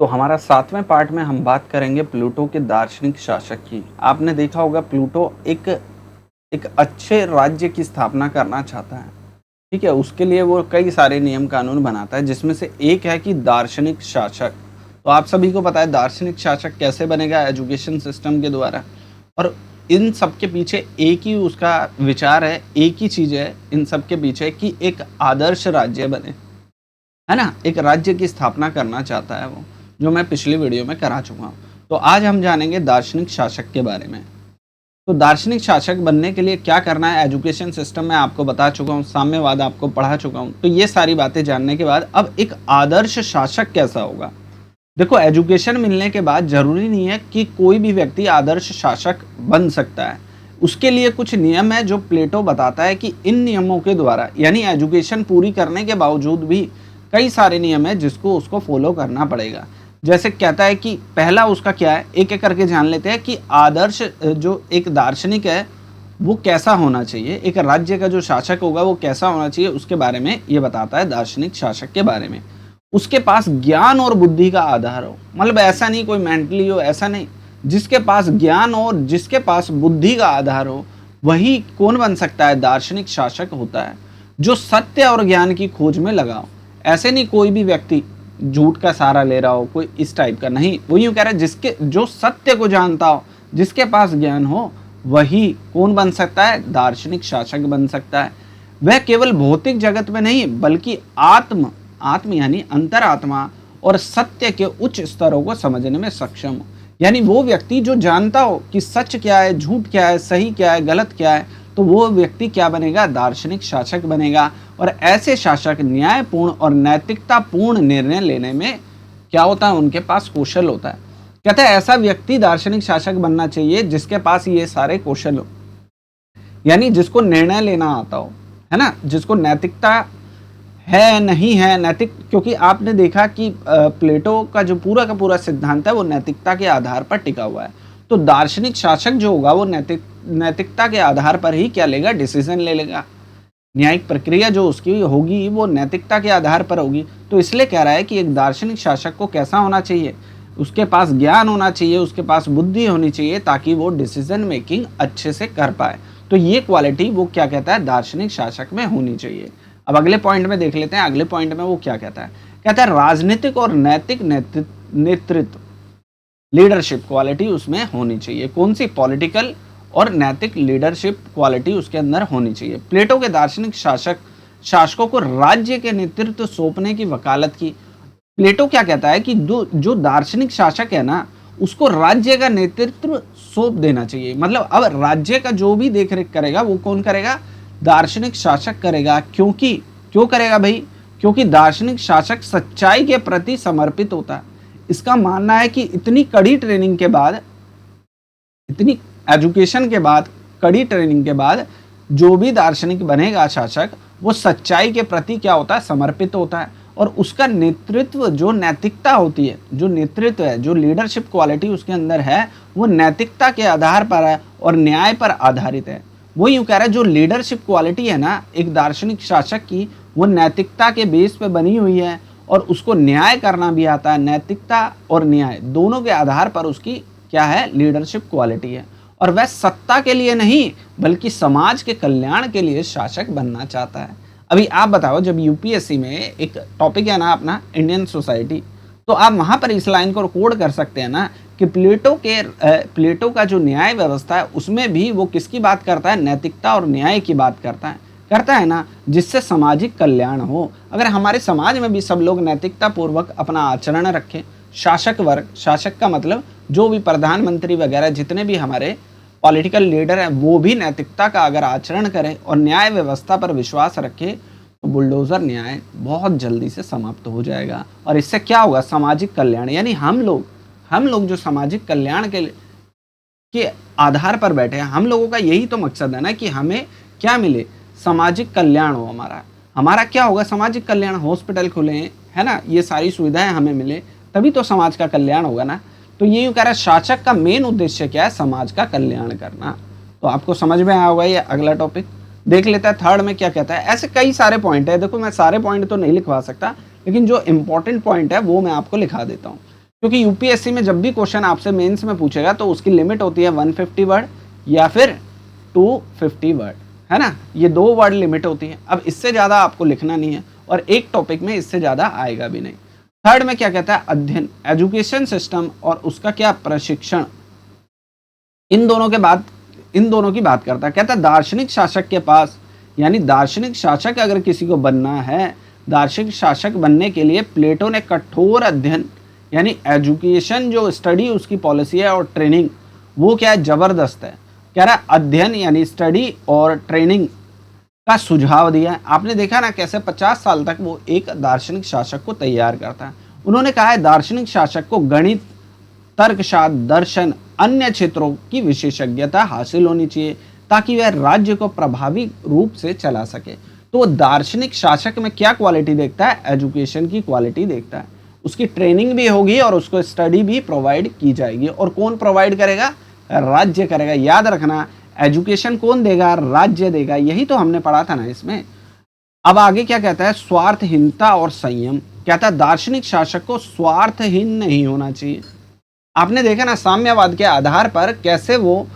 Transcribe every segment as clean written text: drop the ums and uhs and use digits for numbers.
तो हमारा 7वें पार्ट में हम बात करेंगे प्लूटो के दार्शनिक शासक की। आपने देखा होगा प्लूटो एक एक अच्छे राज्य की स्थापना करना चाहता है, ठीक है? उसके लिए वो कई सारे नियम कानून बनाता है, जिसमें से एक है कि दार्शनिक शासक। तो आप सभी को पता है दार्शनिक शासक कैसे बनेगा? एजुकेशन सिस्टम के द्वारा। और इन सब के पीछे एक ही उसका विचार है, एक ही चीज़ है इन सब के पीछे कि एक आदर्श राज्य बने, है ना? एक राज्य की स्थापना करना चाहता है वो, जो मैं पिछली वीडियो में करा चुका हूँ। तो आज हम जानेंगे दार्शनिक शासक के बारे में। तो दार्शनिक शासक बनने के लिए क्या करना है? एजुकेशन सिस्टम में आपको बता चुका हूँ, साम्यवाद आपको पढ़ा चुका हूँ। तो ये सारी बातें जानने के बाद अब एक आदर्श शासक कैसा होगा? देखो, एजुकेशन मिलने के बाद ज़रूरी नहीं है कि कोई भी व्यक्ति आदर्श शासक बन सकता है। उसके लिए कुछ नियम है जो प्लेटो बताता है कि इन नियमों के द्वारा, यानी एजुकेशन पूरी करने के बावजूद भी कई सारे नियम है जिसको उसको फॉलो करना पड़ेगा। जैसे कहता है कि पहला उसका क्या है, एक एक करके जान लेते हैं कि आदर्श जो एक दार्शनिक है वो कैसा होना चाहिए, एक राज्य का जो शासक होगा वो कैसा होना चाहिए, उसके बारे में ये बताता है दार्शनिक शासक के बारे में। उसके पास ज्ञान और बुद्धि का आधार हो, मतलब ऐसा नहीं कोई मेंटली हो, ऐसा नहीं, जिसके पास ज्ञान और जिसके पास बुद्धि का आधार हो वही कौन बन सकता है? दार्शनिक शासक होता है। जो सत्य और ज्ञान की खोज में लगा हो, ऐसे नहीं कोई भी व्यक्ति झूठ का सहारा ले रहा हो, कोई इस टाइप का नहीं। वो यूं कह रहा है जिसके जो सत्य को जानता हो, जिसके पास ज्ञान हो, वही कौन बन सकता है? दार्शनिक शासक बन सकता है। वह केवल भौतिक जगत में नहीं बल्कि आत्म आत्म यानी अंतरात्मा और सत्य के उच्च स्तरों को समझने में सक्षम हो। यानी वो व्यक्ति जो जानता हो कि सच क्या है, झूठ क्या है, सही क्या है, गलत क्या है, तो वो व्यक्ति क्या बनेगा? दार्शनिक शासक बनेगा। और ऐसे शासक न्यायपूर्ण और नैतिकतापूर्ण निर्णय लेने में क्या होता है? उनके पास कौशल होता है। कहते हैं ऐसा व्यक्ति दार्शनिक शासक बनना चाहिए जिसके पास ये सारे कौशल हो, यानी जिसको निर्णय लेना आता हो, है ना? जिसको नैतिकता है, नहीं है नैतिक, क्योंकि आपने देखा कि प्लेटो का जो पूरा का पूरा सिद्धांत है वो नैतिकता के आधार पर टिका हुआ है। तो दार्शनिक शासक जो होगा वो नैतिकता के आधार पर ही क्या लेगा? डिसीजन ले लेगा। न्यायिक प्रक्रिया जो उसकी होगी वो नैतिकता के आधार पर होगी। तो इसलिए कह रहा है कि एक दार्शनिक शासक को कैसा होना चाहिए? उसके पास ज्ञान होना चाहिए, उसके पास बुद्धि होनी चाहिए, ताकि वो डिसीजन मेकिंग अच्छे से कर पाए। तो ये क्वालिटी वो क्या कहता है? दार्शनिक शासक में होनी चाहिए। अब अगले पॉइंट में देख लेते हैं, अगले पॉइंट में वो क्या कहता है। कहता है राजनीतिक और नैतिक नेतृत्व, लीडरशिप क्वालिटी उसमें होनी चाहिए। कौन सी? पॉलिटिकल और नैतिक लीडरशिप क्वालिटी उसके अंदर होनी चाहिए। प्लेटो के दार्शनिक शासकों को राज्य के नेतृत्व सौंपने की वकालत की। प्लेटो क्या कहता है कि जो दार्शनिक शासक है ना, उसको राज्य का नेतृत्व सौंप देना चाहिए। मतलब अब राज्य का जो भी देख रेख करेगा वो कौन करेगा? दार्शनिक शासक करेगा। क्यों करेगा भाई? क्योंकि दार्शनिक शासक सच्चाई के प्रति समर्पित होता है। इसका मानना है कि इतनी कड़ी ट्रेनिंग के बाद, इतनी एजुकेशन के बाद, कड़ी ट्रेनिंग के बाद जो भी दार्शनिक बनेगा शासक, वो सच्चाई के प्रति क्या होता है? समर्पित होता है। और उसका नेतृत्व, जो नैतिकता होती है, जो नेतृत्व है, जो लीडरशिप क्वालिटी उसके अंदर है, वो नैतिकता के आधार पर है और न्याय पर आधारित है। वो यूं कह रहा है जो लीडरशिप क्वालिटी है ना एक दार्शनिक शासक की, वो नैतिकता के बेस पे बनी हुई है और उसको न्याय करना भी आता है। नैतिकता और न्याय दोनों के आधार पर उसकी क्या है? लीडरशिप क्वालिटी है। और वह सत्ता के लिए नहीं बल्कि समाज के कल्याण के लिए शासक बनना चाहता है। अभी आप बताओ, जब यूपीएससी में एक टॉपिक है ना अपना इंडियन सोसाइटी, तो आप वहां पर इस लाइन को कोड कर सकते हैं ना कि प्लेटो का जो न्याय व्यवस्था है उसमें भी वो किसकी बात करता है? नैतिकता और न्याय की बात करता है ना, जिससे सामाजिक कल्याण हो। अगर हमारे समाज में भी सब लोग नैतिकता पूर्वक अपना आचरण रखें, शासक वर्ग, शासक का मतलब जो भी प्रधानमंत्री वगैरह जितने भी हमारे पॉलिटिकल लीडर हैं, वो भी नैतिकता का अगर आचरण करें और न्याय व्यवस्था पर विश्वास रखें, तो बुलडोजर न्याय बहुत जल्दी से समाप्त हो जाएगा। और इससे क्या होगा? सामाजिक कल्याण, यानी हम लोग जो सामाजिक कल्याण के आधार पर बैठे हैं, हम लोगों का यही तो मकसद है ना कि हमें क्या मिले? सामाजिक कल्याण हो। हमारा क्या होगा? सामाजिक कल्याण। हॉस्पिटल खुले, है ना, ये सारी सुविधाएं हमें मिले, तभी तो समाज का कल्याण होगा ना। तो ये यूं कह रहा है शासक का मेन उद्देश्य क्या है? समाज का कल्याण करना। तो आपको समझ में आया होगा। ये अगला टॉपिक देख लेता है, थर्ड में क्या कहता है। ऐसे कई सारे पॉइंट है, देखो मैं सारे पॉइंट तो नहीं लिखवा सकता, लेकिन जो इंपॉर्टेंट पॉइंट है वो मैं आपको लिखा देता हूँ। क्योंकि यूपीएससी में जब भी क्वेश्चन आपसे मेंस में पूछेगा तो उसकी लिमिट होती है 150 वर्ड या फिर 250 वर्ड, है ना। ये 2 वर्ड लिमिट होती है। अब इससे ज़्यादा आपको लिखना नहीं है और एक टॉपिक में इससे ज़्यादा आएगा भी नहीं। थर्ड में क्या कहता है, अध्ययन, एजुकेशन सिस्टम और उसका क्या प्रशिक्षण, इन दोनों की बात करता है। कहता है दार्शनिक शासक के पास, यानी दार्शनिक शासक अगर किसी को बनना है, दार्शनिक शासक बनने के लिए प्लेटो ने कठोर अध्ययन यानी एजुकेशन जो स्टडी उसकी पॉलिसी है और ट्रेनिंग वो क्या है, जबरदस्त है। कह रहा है अध्ययन यानी स्टडी और ट्रेनिंग का सुझाव दिया है। आपने देखा ना कैसे 50 साल तक वो एक दार्शनिक शासक को तैयार करता है। उन्होंने कहा है दार्शनिक शासक को गणित, तर्कशास्त्र, दर्शन, अन्य क्षेत्रों की विशेषज्ञता हासिल होनी चाहिए ताकि वह राज्य को प्रभावी रूप से चला सके। तो वो दार्शनिक शासक में क्या क्वालिटी देखता है, एजुकेशन की क्वालिटी देखता है। उसकी ट्रेनिंग भी होगी और उसको स्टडी भी प्रोवाइड की जाएगी। और कौन प्रोवाइड करेगा, राज्य करेगा। याद रखना, एजुकेशन कौन देगा, राज्य देगा। यही तो हमने पढ़ा था ना इसमें। अब आगे क्या कहता है, स्वार्थहीनता और संयम। कहता है दार्शनिक शासक को स्वार्थहीन नहीं होना चाहिए। आपने देखा ना साम्यवाद के आधार पर कैसे वो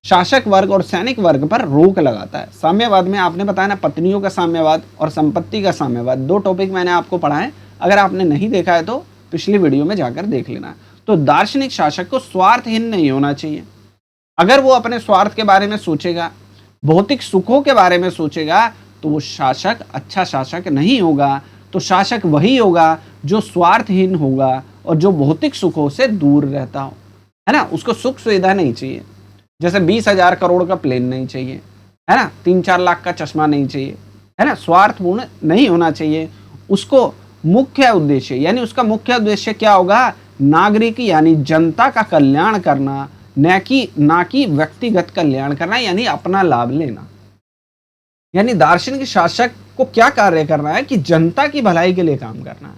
शासक वर्ग और सैनिक वर्ग पर रोक लगाता है। साम्यवाद में आपने बताया ना पत्नियों का साम्यवाद और संपत्ति का साम्यवाद, 2 टॉपिक मैंने आपको पढ़ाए। अगर आपने नहीं देखा है तो पिछली वीडियो में जाकर देख लेना। तो दार्शनिक शासक को स्वार्थहीन नहीं होना चाहिए। अगर वो अपने स्वार्थ के बारे में सोचेगा, भौतिक सुखों के बारे में सोचेगा, तो वो शासक अच्छा शासक नहीं होगा। तो शासक वही होगा जो स्वार्थहीन होगा और जो भौतिक सुखों से दूर रहता हो, है ना। उसको सुख सुविधा नहीं चाहिए, जैसे 20,000 करोड़ का प्लेन नहीं चाहिए, है ना, 3-4 लाख का चश्मा नहीं चाहिए, है ना। स्वार्थपूर्ण नहीं होना चाहिए। उसको मुख्य उद्देश्य यानी उसका मुख्य उद्देश्य क्या होगा, नागरिक यानी जनता का कल्याण करना, ना कि व्यक्तिगत कल्याण करना यानी अपना लाभ लेना। यानी दार्शनिक शासक को क्या कार्य करना है कि जनता की भलाई के लिए काम करना है।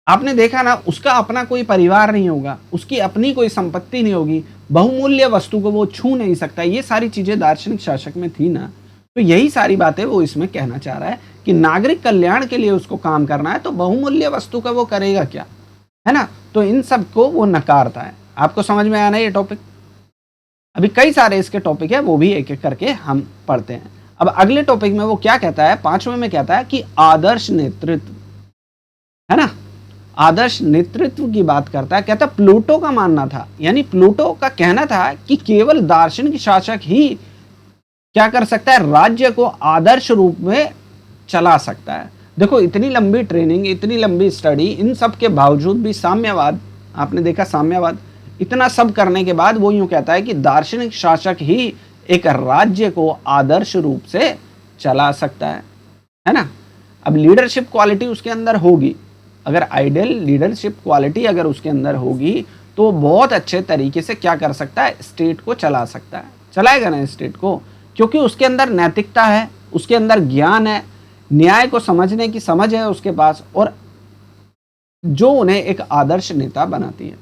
आपने देखा ना उसका अपना कोई परिवार नहीं होगा, उसकी अपनी कोई संपत्ति नहीं होगी, बहुमूल्य वस्तु को वो छू नहीं सकता। ये सारी चीजें दार्शनिक शासक में थी ना। तो यही सारी बातें वो इसमें कहना चाह रहा है कि नागरिक कल्याण के लिए उसको काम करना है, तो बहुमूल्य वस्तु का वो करेगा क्या, है ना। तो इन सब को वो नकारता है। आपको समझ में आना ये टॉपिक। अभी कई सारे इसके टॉपिक है, वो भी एक एक करके हम पढ़ते हैं। अब अगले टॉपिक में वो क्या कहता है, 5वें में कहता है कि आदर्श नेतृत्व, है ना। आदर्श नेतृत्व की बात करता है। कहता है प्लूटो का मानना था, यानी प्लूटो का कहना था कि केवल दार्शनिक शासक ही क्या कर सकता है, राज्य को आदर्श रूप में चला सकता है। देखो इतनी लंबी ट्रेनिंग, इतनी लंबी स्टडी, इन सब के बावजूद भी साम्यवाद, आपने देखा साम्यवाद, इतना सब करने के बाद वो यूं कहता है कि दार्शनिक शासक ही एक राज्य को आदर्श रूप से चला सकता है ना। अब लीडरशिप क्वालिटी उसके अंदर होगी, अगर आइडियल लीडरशिप क्वालिटी अगर उसके अंदर होगी तो बहुत अच्छे तरीके से क्या कर सकता है, स्टेट को चला सकता है। चलाएगा ना स्टेट को, क्योंकि उसके अंदर नैतिकता है, उसके अंदर ज्ञान है, न्याय को समझने की समझ है उसके पास, और जो उन्हें एक आदर्श नेता बनाती है।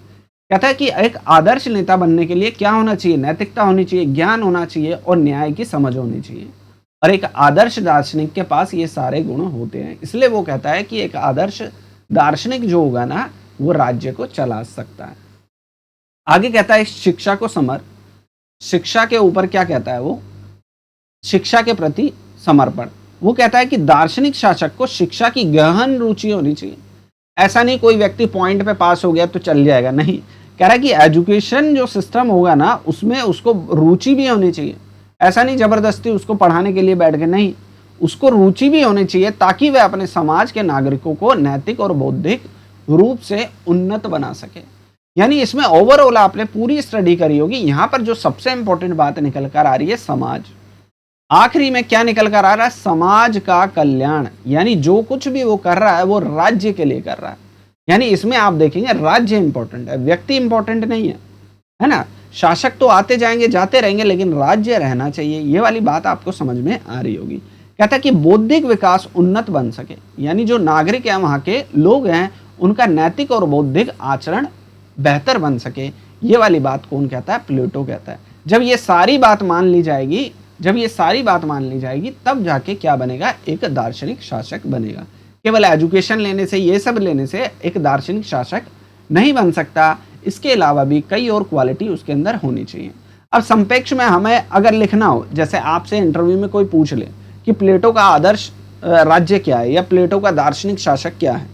कहता है कि एक आदर्श नेता बनने के लिए क्या होना चाहिए, नैतिकता होनी चाहिए, ज्ञान होना चाहिए और न्याय की समझ होनी चाहिए। और एक आदर्श दार्शनिक के पास ये सारे गुण होते हैं। इसलिए वो कहता है कि एक आदर्श दार्शनिक जो होगा ना वो राज्य को चला सकता है। आगे कहता है शिक्षा को शिक्षा के ऊपर क्या कहता है वो, शिक्षा के प्रति समर्पण। वो कहता है कि दार्शनिक शासक को शिक्षा की गहन रुचि होनी चाहिए। ऐसा नहीं कोई व्यक्ति पॉइंट पे पास हो गया तो चल जाएगा, नहीं। कह रहा है कि एजुकेशन जो सिस्टम होगा ना उसमें उसको रुचि भी होनी चाहिए। ऐसा नहीं जबरदस्ती उसको पढ़ाने के लिए बैठ गए, नहीं, उसको रुचि भी होनी चाहिए ताकि वह अपने समाज के नागरिकों को नैतिक और बौद्धिक रूप से उन्नत बना सके। यानी इसमें ओवरऑल आपने पूरी स्टडी करी होगी। यहाँ पर जो सबसे इंपॉर्टेंट बात निकल कर आ रही है, समाज। आखिरी में क्या निकल कर आ रहा है, समाज का कल्याण। यानी जो कुछ भी वो कर रहा है वो राज्य के लिए कर रहा है। यानी इसमें आप देखेंगे राज्य इंपॉर्टेंट है, व्यक्ति इंपॉर्टेंट नहीं है ना। शासक तो आते जाएंगे जाते रहेंगे लेकिन राज्य रहना चाहिए। ये वाली बात आपको समझ में आ रही होगी। कहता है कि बौद्धिक विकास उन्नत बन सके, यानी जो नागरिक हैं वहाँ के लोग हैं उनका नैतिक और बौद्धिक आचरण बेहतर बन सके। ये वाली बात कौन कहता है, प्लेटो कहता है। जब ये सारी बात मान ली जाएगी तब जाके क्या बनेगा, एक दार्शनिक शासक बनेगा। केवल एजुकेशन लेने से, ये सब लेने से एक दार्शनिक शासक नहीं बन सकता। इसके अलावा भी कई और क्वालिटी उसके अंदर होनी चाहिए। अब संपेक्ष में हमें अगर लिखना हो, जैसे आपसे इंटरव्यू में कोई पूछ ले कि प्लेटो का आदर्श राज्य क्या है या प्लेटो का दार्शनिक शासक क्या है,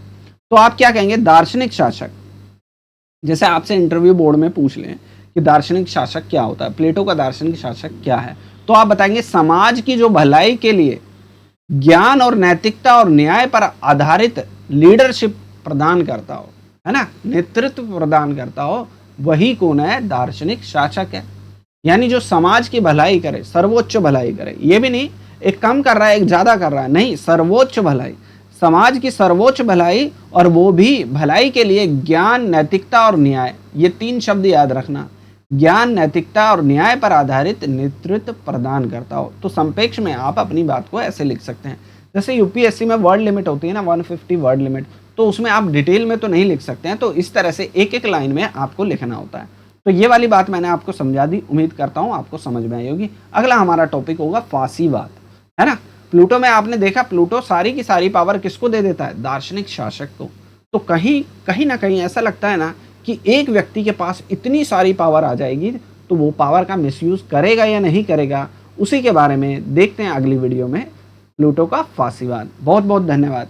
तो आप क्या कहेंगे? दार्शनिक शासक। जैसे आपसे इंटरव्यू बोर्ड में पूछ लें कि दार्शनिक शासक क्या होता है, प्लेटो का दार्शनिक शासक क्या है, तो आप बताएंगे समाज की जो भलाई के लिए ज्ञान और नैतिकता और न्याय पर आधारित लीडरशिप प्रदान करता हो, है ना, नेतृत्व प्रदान करता हो, वही कौन है? दार्शनिक शासक है। यानी जो समाज की भलाई करे, सर्वोच्च भलाई करे, ये भी नहीं एक कम कर रहा है एक ज्यादा कर रहा है, नहीं, सर्वोच्च भलाई, समाज की सर्वोच्च भलाई, और वो भी भलाई के लिए ज्ञान, नैतिकता और न्याय, ये 3 शब्द याद रखना, ज्ञान, नैतिकता और न्याय पर आधारित नेतृत्व प्रदान करता हो। तो संपेक्ष में आप अपनी बात को ऐसे लिख सकते हैं। जैसे यूपीएससी में वर्ड लिमिट होती है ना, 150 वर्ड लिमिट, तो उसमें आप डिटेल में तो नहीं लिख सकते हैं, तो इस तरह से एक एक लाइन में आपको लिखना होता है। तो ये वाली बात मैंने आपको समझा दी, उम्मीद करता हूँ आपको समझ में आई होगी। अगला हमारा टॉपिक होगा फासीवाद, है ना। प्लूटो में आपने देखा, प्लूटो सारी की सारी पावर किसको दे देता है? दार्शनिक शासक को। तो कहीं ना कहीं ऐसा लगता है ना कि एक व्यक्ति के पास इतनी सारी पावर आ जाएगी, तो वो पावर का मिसयूज करेगा या नहीं करेगा, उसी के बारे में देखते हैं अगली वीडियो में, प्लूटो का फासीवाद। बहुत बहुत धन्यवाद।